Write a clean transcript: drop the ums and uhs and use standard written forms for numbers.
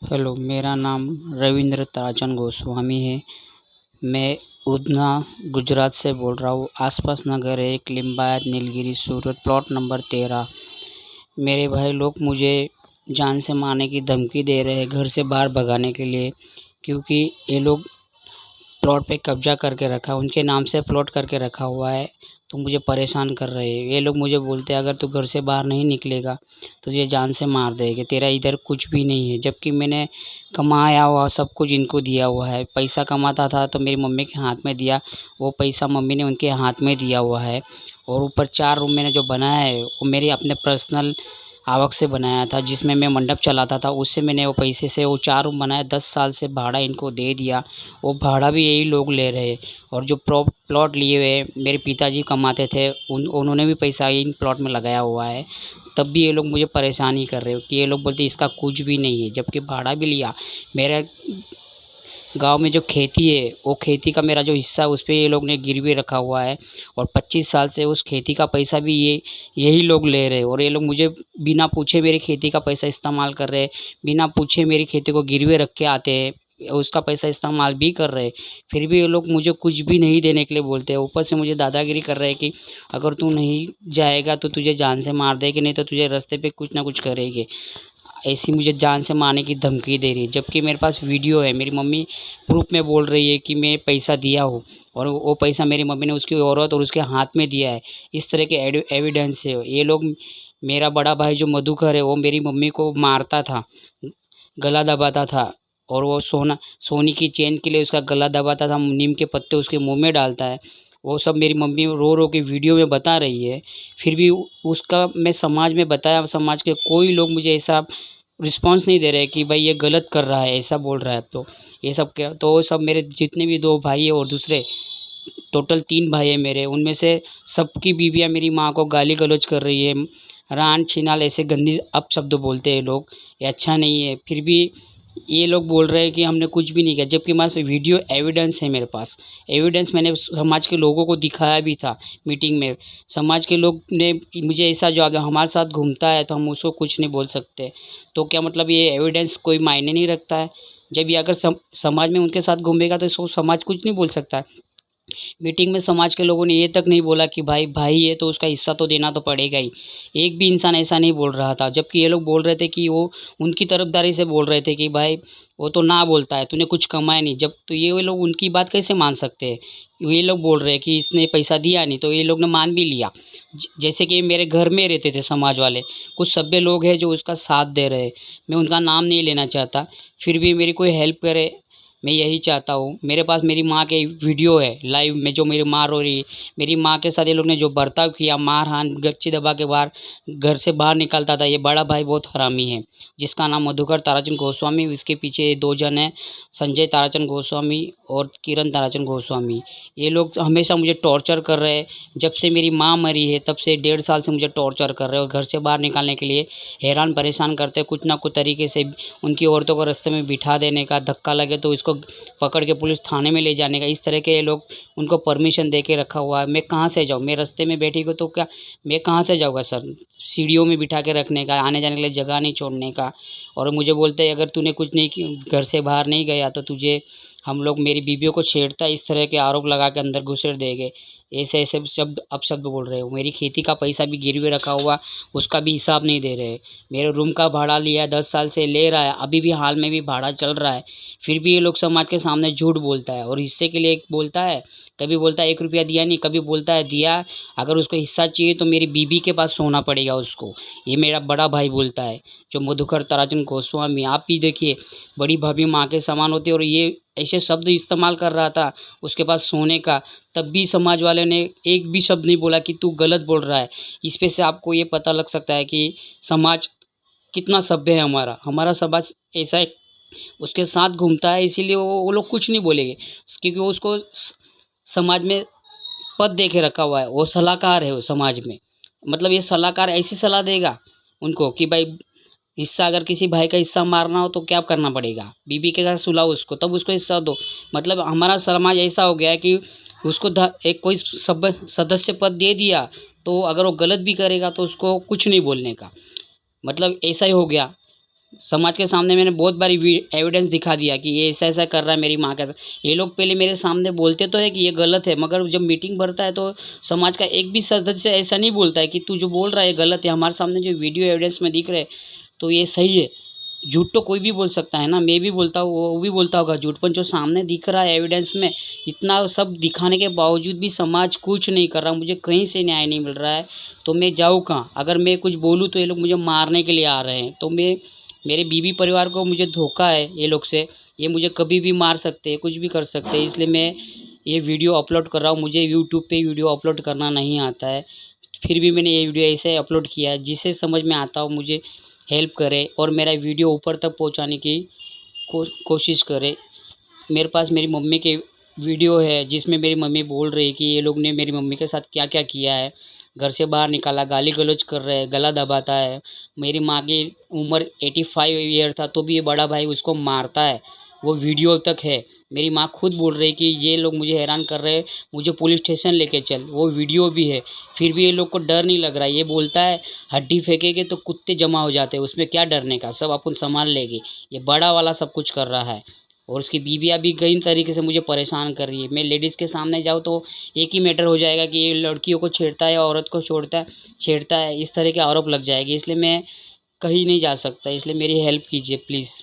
Hello, मेरा नाम रविंद्र ताराचंद गोस्वामी है। मैं उधना गुजरात से बोल रहा हूँ। आसपास नगर है एक लिम्बायत, नीलगिरी, सूरत, प्लॉट नंबर 13। मेरे भाई लोग मुझे जान से मारने की धमकी दे रहे हैं, घर से बाहर भगाने के लिए, क्योंकि ये लोग प्लॉट पे कब्जा करके रखा है, उनके नाम से प्लॉट करके रखा हुआ है। तो मुझे परेशान कर रहे हैं। ये लोग मुझे बोलते हैं अगर तू घर से बाहर नहीं निकलेगा तो तुझे जान से मार देंगे, तेरा इधर कुछ भी नहीं है। जबकि मैंने कमाया हुआ सब कुछ इनको दिया हुआ है। पैसा कमाता था तो मेरी मम्मी के हाथ में दिया, वो पैसा मम्मी ने उनके हाथ में दिया हुआ है। और ऊपर 4 रूम मैंने जो बनाया है वो मेरी अपने पर्सनल आवक से बनाया था, जिसमें मैं मंडप चलाता था। उससे मैंने वो पैसे से वो 4 रूम बनाया। 10 साल से भाड़ा इनको दे दिया, वो भाड़ा भी यही लोग ले रहे। और जो प्लॉट लिए हुए मेरे पिताजी कमाते थे, उन्होंने भी पैसा इन प्लॉट में लगाया हुआ है। तब भी ये लोग मुझे परेशान ही कर रहे हो कि ये लोग बोलते इसका कुछ भी नहीं है, जबकि भाड़ा भी लिया। मेरा गांव में जो खेती है वो खेती का मेरा जो हिस्सा है उस पे ये लोग ने गिरवी रखा हुआ है। और 25 साल से उस खेती का पैसा भी यही लोग ले रहे हैं। और ये लोग मुझे बिना पूछे मेरी खेती का पैसा इस्तेमाल कर रहे हैं, बिना पूछे मेरी खेती को गिरवे रख के आते हैं, उसका पैसा इस्तेमाल भी कर रहे हैं। फिर भी ये लोग मुझे कुछ भी नहीं देने के लिए बोलते हैं। ऊपर से मुझे दादागिरी कर रहे हैं कि अगर तू नहीं जाएगा तो तुझे जान से मार देगी, नहीं तो तुझे रास्ते पे कुछ ना कुछ करेंगे। ऐसी मुझे जान से मारने की धमकी दे रही है, जबकि मेरे पास वीडियो है। मेरी मम्मी प्रूफ में बोल रही है कि मैं पैसा दिया हूँ, और वो पैसा मेरी मम्मी ने उसकी औरत और उसके हाथ में दिया है। इस तरह के एविडेंस है। ये लोग, मेरा बड़ा भाई जो मधुकर है वो मेरी मम्मी को मारता था, गला दबाता था। और वो सोनी की चेन के लिए उसका गला दबाता था, नीम के पत्ते उसके मुंह में डालता है। वो सब मेरी मम्मी रो रो के वीडियो में बता रही है। फिर भी उसका मैं समाज में बताया, समाज के कोई लोग मुझे ऐसा रिस्पॉन्स नहीं दे रहे कि भाई ये गलत कर रहा है, ऐसा बोल रहा है। तो ये सब क्या, तो वो सब मेरे जितने भी 2 भाई है और दूसरे टोटल 3 भाई है मेरे, उनमें से सबकी बीवियाँ मेरी माँ को गाली गलौज कर रही है। रान छिनाल ऐसे गंदी अपशब्द बोलते हैं लोग, ये अच्छा नहीं है। फिर भी ये लोग बोल रहे हैं कि हमने कुछ भी नहीं किया, जबकि मेरे पास वीडियो एविडेंस है। मेरे पास एविडेंस मैंने समाज के लोगों को दिखाया भी था मीटिंग में। समाज के लोग ने मुझे ऐसा जवाब दिया, हमारे साथ घूमता है तो हम उसको कुछ नहीं बोल सकते। तो क्या मतलब ये एविडेंस कोई मायने नहीं रखता है? जब ये अगर समाज में उनके साथ घूमेगा तो इसको समाज कुछ नहीं बोल सकता है। मीटिंग में समाज के लोगों ने ये तक नहीं बोला कि भाई भाई है तो उसका हिस्सा तो देना तो पड़ेगा ही। एक भी इंसान ऐसा नहीं बोल रहा था, जबकि ये लोग बोल रहे थे कि वो उनकी तरफदारी से बोल रहे थे कि भाई वो तो ना बोलता है, तूने कुछ कमाया नहीं। जब तो ये लोग उनकी बात कैसे मान सकते हैं? ये लोग बोल रहे हैं कि इसने पैसा दिया नहीं, तो ये लोग ने मान भी लिया। जैसे कि मेरे घर में रहते थे समाज वाले, कुछ सभ्य लोग हैं जो उसका साथ दे रहे हैं। मैं उनका नाम नहीं लेना चाहता, फिर भी मेरी कोई हेल्प करे, मैं यही चाहता हूँ। मेरे पास मेरी माँ के वीडियो है लाइव में, जो मेरी माँ रो रही है। मेरी माँ के साथ ये लोग ने जो बर्ताव किया, मार हान, गच्ची दबा के बाहर घर से बाहर निकालता था। ये बड़ा भाई बहुत हरामी है, जिसका नाम मधुकर ताराचंद गोस्वामी। इसके पीछे 2 जन हैं, संजय ताराचंद गोस्वामी और किरण ताराचंद गोस्वामी। ये लोग हमेशा मुझे टॉर्चर कर रहे हैं। जब से मेरी माँ मरी है तब से 1.5 साल से मुझे टॉर्चर कर रहे हैं, और घर से बाहर निकालने के लिए हैरान परेशान करते हैं। कुछ ना कुछ तरीके से उनकी औरतों को रास्ते में बिठा देने का, धक्का लगे तो इसको पकड़ के पुलिस थाने में ले जाने का, इस तरह के ये लोग उनको परमिशन दे के रखा हुआ है। मैं कहाँ से जाऊँ? मैं रास्ते में बैठी को तो क्या मैं कहाँ से जाऊँगा सर? सीढ़ियों में बिठा के रखने का, आने जाने के लिए जगह नहीं छोड़ने का। और मुझे बोलते हैं अगर तूने कुछ नहीं घर से बाहर नहीं गया तो तुझे हम लोग, मेरी बीवियों को छेड़ता है, इस तरह के आरोप लगा के अंदर घुसेड़ देंगे। ऐसे ऐसे शब्द अपशब्द बोल रहे हो। मेरी खेती का पैसा भी गिरवी रखा हुआ, उसका भी हिसाब नहीं दे रहे। मेरे रूम का भाड़ा लिया है, 10 साल से ले रहा है, अभी भी हाल में भी भाड़ा चल रहा है। फिर भी ये लोग समाज के सामने झूठ बोलता है, और हिस्से के लिए बोलता है। कभी बोलता है 1 रुपया दिया नहीं, कभी बोलता है दिया, अगर उसको हिस्सा चाहिए तो मेरी बीबी के पास सोना पड़ेगा उसको। ये मेरा बड़ा भाई बोलता है, जो मधुकर ताराचंद गोस्वामी। आप भी देखिए, बड़ी भाभी माँ के समान होती है, और ये ऐसे शब्द इस्तेमाल कर रहा था उसके पास सोने का। तब भी समाज वाले ने एक भी शब्द नहीं बोला कि तू गलत बोल रहा है। इस पे से आपको ये पता लग सकता है कि समाज कितना सभ्य है। हमारा हमारा समाज ऐसा है, उसके साथ घूमता है, इसीलिए वो लोग कुछ नहीं बोलेंगे, क्योंकि वो उसको समाज में पद दे के रखा हुआ है। वो सलाहकार है वो समाज में। मतलब ये सलाहकार ऐसी सलाह देगा उनको कि भाई हिस्सा, अगर किसी भाई का हिस्सा मारना हो तो क्या करना पड़ेगा? बीबी के साथ सुलाओ उसको, तब उसको हिस्सा दो। मतलब हमारा समाज ऐसा हो गया है कि उसको एक कोई सब सदस्य पद दे दिया, तो अगर वो गलत भी करेगा तो उसको कुछ नहीं बोलने का। मतलब ऐसा ही हो गया। समाज के सामने मैंने बहुत बारी एविडेंस दिखा दिया कि ये ऐसा ऐसा कर रहा है मेरी माँ के साथ। ये लोग पहले मेरे सामने बोलते तो है कि ये गलत है, मगर जब मीटिंग भरता है तो समाज का एक भी सदस्य ऐसा नहीं बोलता है कि तू जो बोल रहा है गलत है। हमारे सामने जो वीडियो एविडेंस में दिख रहे हैं तो ये सही है। झूठ तो कोई भी बोल सकता है ना, मैं भी बोलता हूँ, वो भी बोलता होगा झूठ, पर जो सामने दिख रहा है एविडेंस में, इतना सब दिखाने के बावजूद भी समाज कुछ नहीं कर रहा, मुझे कहीं से न्याय नहीं मिल रहा है, तो मैं जाऊँ कहाँ? अगर मैं कुछ बोलूँ तो ये लोग मुझे मारने के लिए आ रहे हैं। तो मैं, मेरे बीवी परिवार को मुझे धोखा है ये लोग से, ये मुझे कभी भी मार सकते हैं, कुछ भी कर सकते हैं, इसलिए मैं ये वीडियो अपलोड कर रहा हूँ। मुझे यूट्यूब पे वीडियो अपलोड करना नहीं आता है, फिर भी मैंने ये वीडियो ऐसे अपलोड किया है। जिसे समझ में आता हो मुझे हेल्प करे और मेरा वीडियो ऊपर तक पहुंचाने की कोशिश करे। मेरे पास मेरी मम्मी के वीडियो है जिसमें मेरी मम्मी बोल रही है कि ये लोग ने मेरी मम्मी के साथ क्या क्या किया है, घर से बाहर निकाला, गाली गलौज कर रहे हैं, गला दबाता है। मेरी माँ की उम्र 85 ईयर था तो भी ये बड़ा भाई उसको मारता है, वो वीडियो तक है। मेरी माँ खुद बोल रही है कि ये लोग मुझे हैरान कर रहे हैं, मुझे पुलिस स्टेशन लेके चल, वो वीडियो भी है। फिर भी ये लोग को डर नहीं लग रहा है। ये बोलता है हड्डी फेंकेंगे तो कुत्ते जमा हो जाते हैं, उसमें क्या डरने का, सब अपन संभाल लेंगे। ये बड़ा वाला सब कुछ कर रहा है और उसकी बीवियाँ भी कई तरीके से मुझे परेशान कर रही है। मैं लेडीज़ के सामने जाऊँ तो एक ही मैटर हो जाएगा कि ये लड़कियों को छेड़ता है, औरत को छेड़ता है, इस तरह के आरोप लग जाएगी। इसलिए मैं कहीं नहीं जा सकता, इसलिए मेरी हेल्प कीजिए प्लीज़।